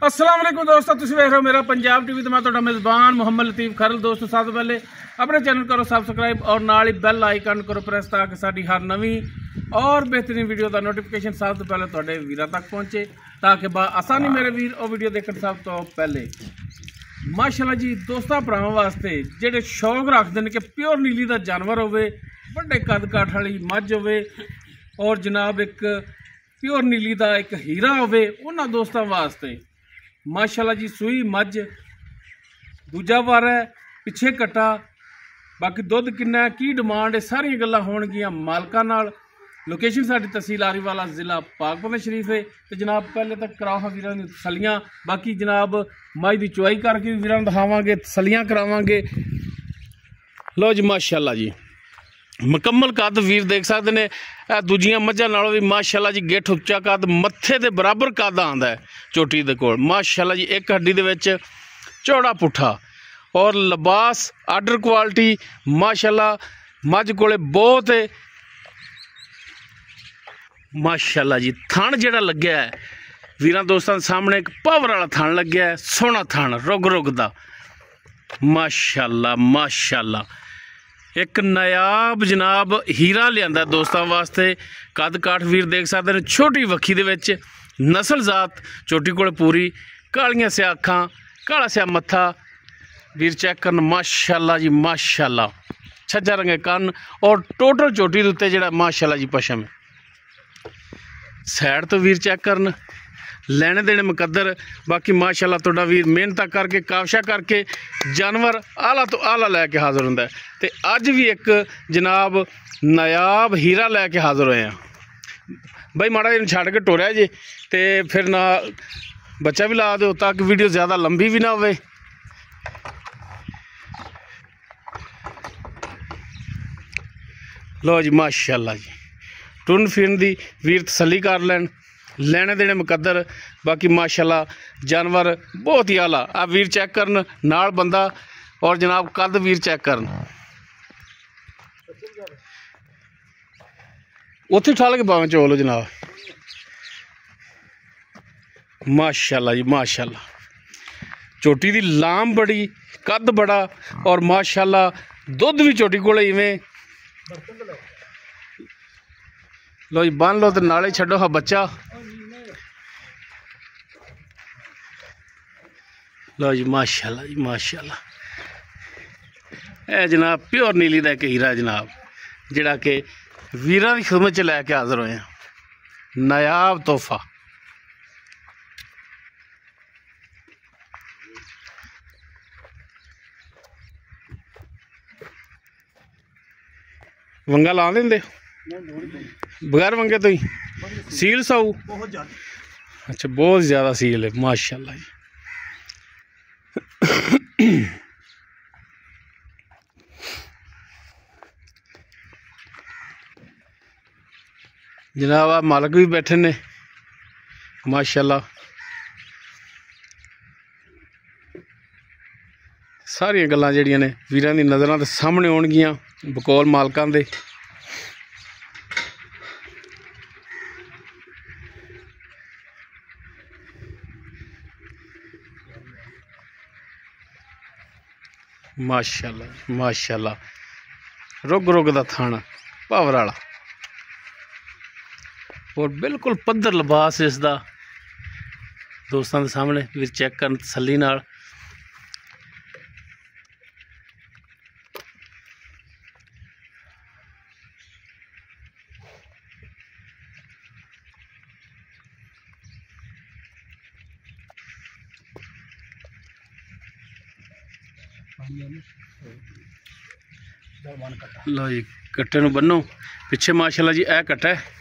अस्सलाम वालेकुम दोस्तों, तुम देख रहे हो मेरा पंजाब टीवी। तो मैं ਤੁਹਾਡਾ मेज़बान मुहम्मद लतीफ़ खरल। दोस्तों सब तो पहले अपने चैनल करो सबसक्राइब और नाल ही बैल आइकन करो प्रेस ताकि साडी हर नवी और बेहतरीन वीडियो का नोटिफिकेशन सब तो पहले तुहाडे वीरां तक पहुंचे, ताकि आसानी मेरे वीर और वीडियो देखने सब तो पहले। माशाअल्लाह जी दोस्तों भरावां वास्ते जिहड़े शौक रखते हैं कि प्योर नीली का जानवर होवे, बड़े कद काठ वाली मझ होवे और जनाब एक प्योर नीली का एक हीरा होवे, उन्हां दोस्तों वास्ते माशाअल्लाह जी सूई मझ दूजा वार है, पिछे कट्टा, बाकी दुध किन्ना की डिमांड है, सारिया गल्लां होणगियां मालकां नाल। लोकेशन साडी तहसील आरीवाला जिला पाकपतन शरीफ है। तो जनाब पहले तक कराओ हाँ वीरां दी तसलियां, बाकी जनाब मझ दी चुआई करके वीरां दिखावांगे, तसलियां करावांगे। लो जी माशाअल्लाह जी मुकम्मल कद वीर देख सकते हैं। दूजियां मझां नालों भी माशाअल्लाह जी गिठ उच्चा कद, मत्थे दे बराबर कद आंदा है चोटी दे कोल। माशाअल्लाह जी एक हड्डी दे विच चौड़ा पुट्ठा और लिबास आर्डर क्वालिटी माशाअल्लाह मझ कोले बहुत है। माशाअल्लाह जी थण जिहड़ा लग्या है वीरां दोस्तां दे सामने एक पावर वाला थण लग्या है, सोहना थण रुग रुग दा माशाअल्लाह माशाअल्लाह। एक नायाब जनाब हीरा लिया दोस्तों वास्ते। कद काठ वीर देख सकते हैं, छोटी वक्खी दे विच नस्ल जात चोटी कोल पूरी, कालियां स्या अखां, काला स्या मत्था वीर चेक करन माशाअल्लाह जी माशाअल्लाह। छज्जा रंगे कन और टोटल चोटी दे उत्ते जिहड़ा माशाअल्लाह जी पशम है। सैड तो वीर चेक करन, लेने देने मुकद्दर, बाकी माशाअल्लाह तुहाडा वीर मेहनत करके कावशा करके जानवर आला तो आला लैके हाज़र हुंदा है। ते अज भी एक जनाब नायाब हीरा लैके हाज़र होए हैं बई। माड़ा जिहा छड्ड के टोरिया जे ते फिर ना बच्चा भी ला दो ताकि वीडियो ज़्यादा लंबी भी ना होवे। लो जी माशाअल्लाह जी टुन फिरन दी वीर तसल्ली कर लैन, लेने देने मुकद्दर, बाकी माशाअल्लाह जानवर बहुत ही आला। आ वीर चेक करन नाल बंदा और जनाब कद वीर चेक करन, उत्थे ठल के पावे चोलो जनाब माशाअल्लाह जी माशाअल्लाह। चोटी दी लाम बड़ी, कद बड़ा और माशाअल्लाह दुध भी चोटी कोले इवें। लो जी बन लो तो नाले छड्डो हा बच्चा। लो जी माशाअल्लाह जी माशाअल्लाह। ए जनाब प्योर नीली का एक हीरा जनाब, जिहड़ा कि वीरां दी खिदमत च लैके हाज़र होए हैं, नायाब तोहफा। वंगा ला देंदे बगैर वंगे तो ही सील साऊ? अच्छा बहुत ज़्यादा सील है माशाअल्लाह जी। जनाब आप मालक भी बैठे ने माशाअल्लाह। सारिया गल्लां जिहड़ियां ने वीरां दी नज़रां दे सामने होणगियां बकौल मालकां दे। माशाअल्लाह माशाअल्लाह रुग रुग दा थाना पावर वाला और बिल्कुल पद्धर लिबास इसका दोस्तों के सामने वीर चेक कर तसल्ली नाल। लो जी कट्टे नूं बन्नो पिछे माशाअल्लाह जी ए कट्टा है।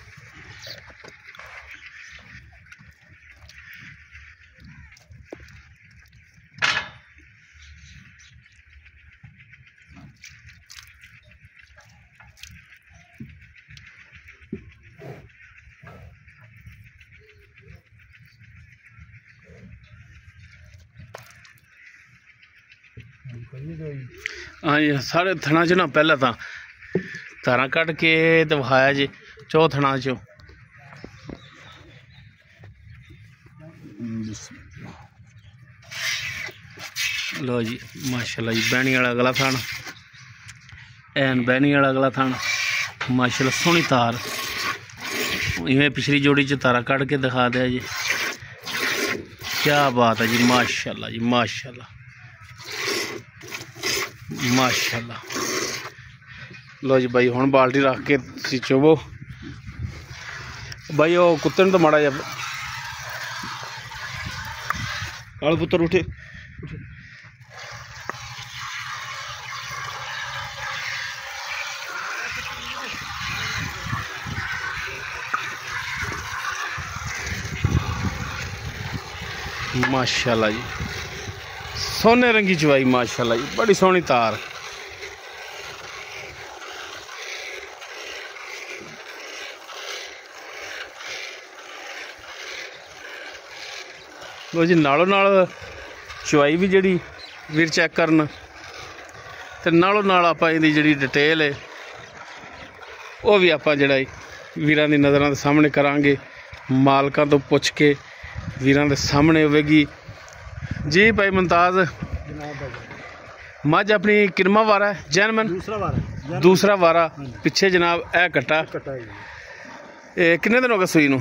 हाँ जी सारे थणा चो ना पहले तो तारा कट के तो विखाया जी चौ थणा चो। लो जी माशाल्लाह जी बैनी वाला अगला थान एन बैनी वाला अगला थान माशाल्लाह सोहनी तार इवें पिछली जोड़ी च तारा कट के दिखा दिया जी। क्या बात है जी माशाल्लाह जी माशाल्लाह माशाल्लाह। लो जी भाई हुण बाल्टी रख के चोवो भाई वो कुत्ते तो माड़ा जा काल पुत्र उठे माशाल्लाह जी सोने रंगी चवाई माशाल्लाह जी बड़ी सोहनी तार। लो जी नालों नाल चवाई भी जी वीर चैक करन ते नालों नाल आपां इहदी जिहड़ी डिटेल है वो भी आपां जिहड़ा वीरां दी नज़रां दे सामने करांगे मालकां तो पुछ के वीरां दे सामने होवेगी जी। भाई मुमताज मझ अपनी किरमा वारा है जैनमन दूसरा वारा पिछे जनाब ए कट्टा कितने दिन हो गए सूई नूं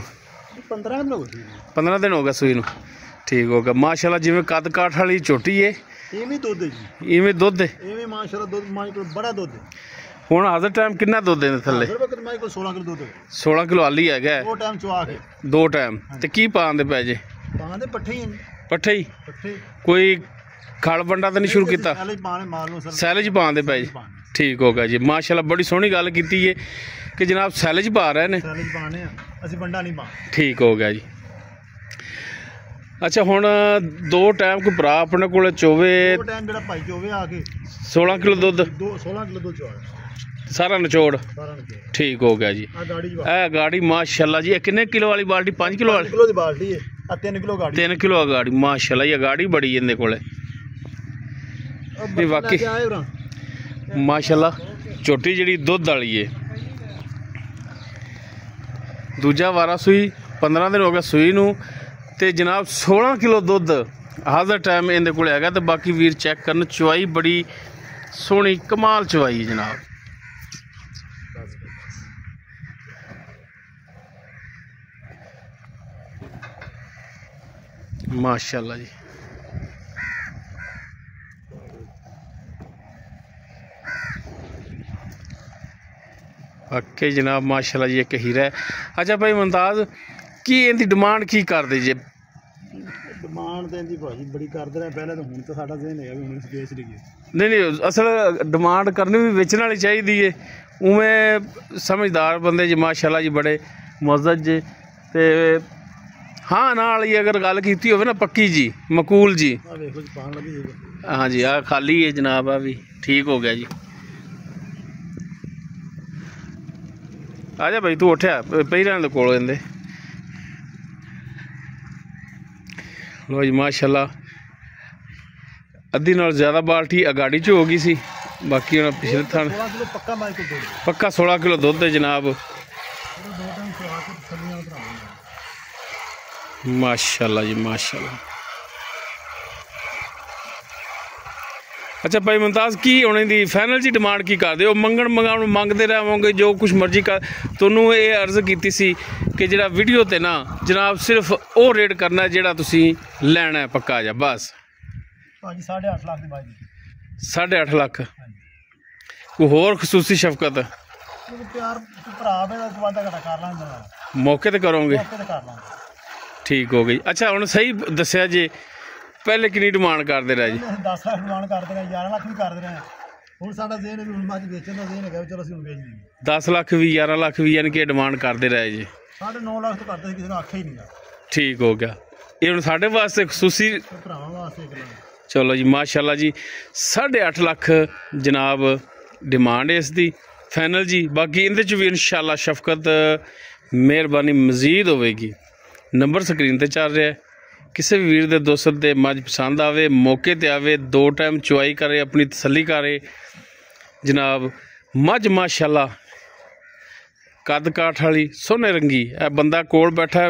15 दिन हो गए सूई नूं ठीक हो गया माशाल्लाह। जिवें कद काठ वाली झोटी है इवें दुध है जी इवें दुध है इवें माशाल्लाह दुध माई कोल बड़ा दुध है। हुण हर टाइम कितना दुध है थल्ले 16 किलो दुध 16 किलो हाली हैगा दो टाइम चवा के दो टाइम ते की पांदे पै जे पांदे पट्ठे ही कोई खल बंडा तो नहीं शुरू किया सैलज पांदे पै जे ठीक हो गया जी माशाल्लाह। बड़ी सोहनी गल कीती है कि जनाब सैलज पा रहे ने ठीक हो गया जी। अच्छा हुण दो टाइम कोई भरा अपने कोल चोवे 16 किलो दुध 16 किलो दुध सारा निचोड़ ठीक हो गया जी। ए गाड़ी माशाल्लाह जी कितने किलो वाली बाल्टी 5 किलो वाली बाल्टी है 3 किलो गाड़ी माशाल्लाह ये गाड़ी बड़ी इहदे कोले वाकई माशाल्लाह छोटी जिहड़ी दुध वाली है। दूजा वारा सूई 15 दिन हो गया सूई नूं ते जनाब 16 किलो दुध हर टाइम इहदे कोल हैगा ते बाकी वीर चैक करन चवाई बड़ी सोहनी कमाल चवाई जनाब। माशाल्लाह जी वाकई जनाब माशाल्लाह जी एक हीरा है। अच्छा भाई मुमताज की इनकी डिमांड की करते जे डिमांड तो इनकी भाजी बड़ी करते रहे पहले तो हुण तो साडा ज़हन है भी हुण इस बेच लईए नहीं असल डिमांड करनी भी बेचने वाली चाहिए है उवें समझदार बंदे जी माशाल्लाह जी बड़े मुअज़्ज़ज़ जे ते हाँ नाल ही अगर गल की हो ना पक्की जी मकूल जी हाँ जी आ खाली है जनाब आ भी ठीक हो गया जी। आ जा भाई तू उठया पई रहने कोल इहदे लो जी माशाल्लाह अद्धी नाल ज़्यादा बाल्टी अगाड़ी च हो गई सी बाकी हुण पिछले थान पक्का 16 किलो दुध है जनाब माशाल्लाह जी माशाल्लाह। अच्छा भाई मुमताज की उन्हें दी फाइनल जी डिमांड की कर दो मंगते रहोगे जो कुछ मर्जी कर तुहानू ये अर्ज़ की सी कि जिहड़ा वीडियो ते ना जनाब सिर्फ वो रेट करना है जिहड़ा तुसी लैना है पक्का जा बस 8.5 लाख 8.5 लाख कोई होर खसूसी शफकत मौके ते करोगे ठीक हो गई। अच्छा हुण सही दस्या जी पहले कितनी डिमांड करते रहे जी 10 लाख डिमांड करते रहे 11 लाख भी करते रहे हुण साडा ज़हन भी हुण मੱਝ ਵੇਚਣ ਦਾ ज़हन है चलो ਅਸੀਂ ਹੁਣ ਵੇਚ ਲਈਏ 10 लाख भी 11 लाख भी यानी कि डिमांड करते रहे जी 9.5 लाख तो करते किसी ने आखा ही नहीं ठीक हो गया ये हुण साडे वास्ते खसूसी भरावां वास्ते चलो जी माशाल्लाह जी 8.5 लाख जनाब डिमांड है इसकी फाइनल जी बाकी इहदे च भी इंशाअल्लाह शफकत मेहरबानी मजीद होगी। नंबर स्क्रीन ते चल रहा है किसी भी वीर दे दोस्त दे मੱਝ पसंद आवे मौके ते आवे दो टाइम चुआई करे अपनी तसल्ली करे जनाब मੱਝ माशाल्लाह कद काठ वाली सोने रंगी ए बंदा कोल बैठा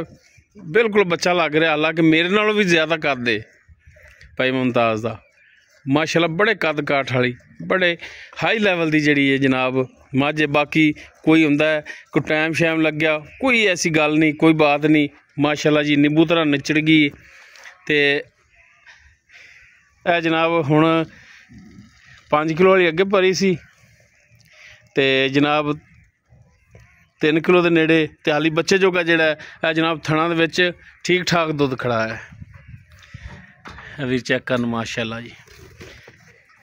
बिल्कुल बच्चा लग रहा हालांकि मेरे नालों भी ज़्यादा कद है भाई मुमताज़ दा माशाल्लाह बड़े कद काठ वाली बड़े हाई लैवल की जी है जनाब मझ। बाकी कोई हुंदा है कोई टाइम शैम लग गया, कोई ऐसी गल नहीं, कोई बात नहीं, माशाल्लाह जी नींबू तरह नचड़ गई। तो यह जनाब हुण 5 किलो वाली अगे भरी सी ते जनाब 3 किलो के नेड़े ते हाली बच्चे जोगा जिहड़ा है जनाब थणा दे विच ठीक ठाक दुध खड़ा है। अभी चेक कर माशाल्लाह जी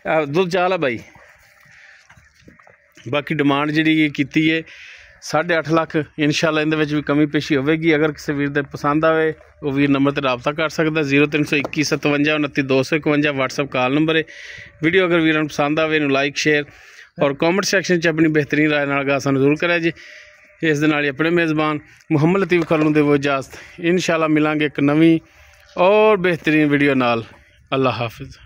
दुध चाल है भाई। बाकी डिमांड जी की है 8.5 लाख, इंशाल्लाह इहदे विच भी कमी पेशी होगी। अगर किसी वीर दे पसंद आए वो वीर नंबर ते रबता कर सकता। 0321 57 29 251 व्हाट्सअप कॉल नंबर है। वीडियो अगर वीर पसंद आए इन्हूं लाइक शेयर और कॉमेंट सैक्शन च अपनी बेहतरीन राय नाल गा सानूं जरूर करिया जी। इस दे नाल अपने मेज़बान मुहम्मद लतीफ़ खरल नूं देवो इजाज़त। इंशाल्लाह मिलांगे एक नवीं और बेहतरीन वीडियो नाल। अल्लाह हाफिज़।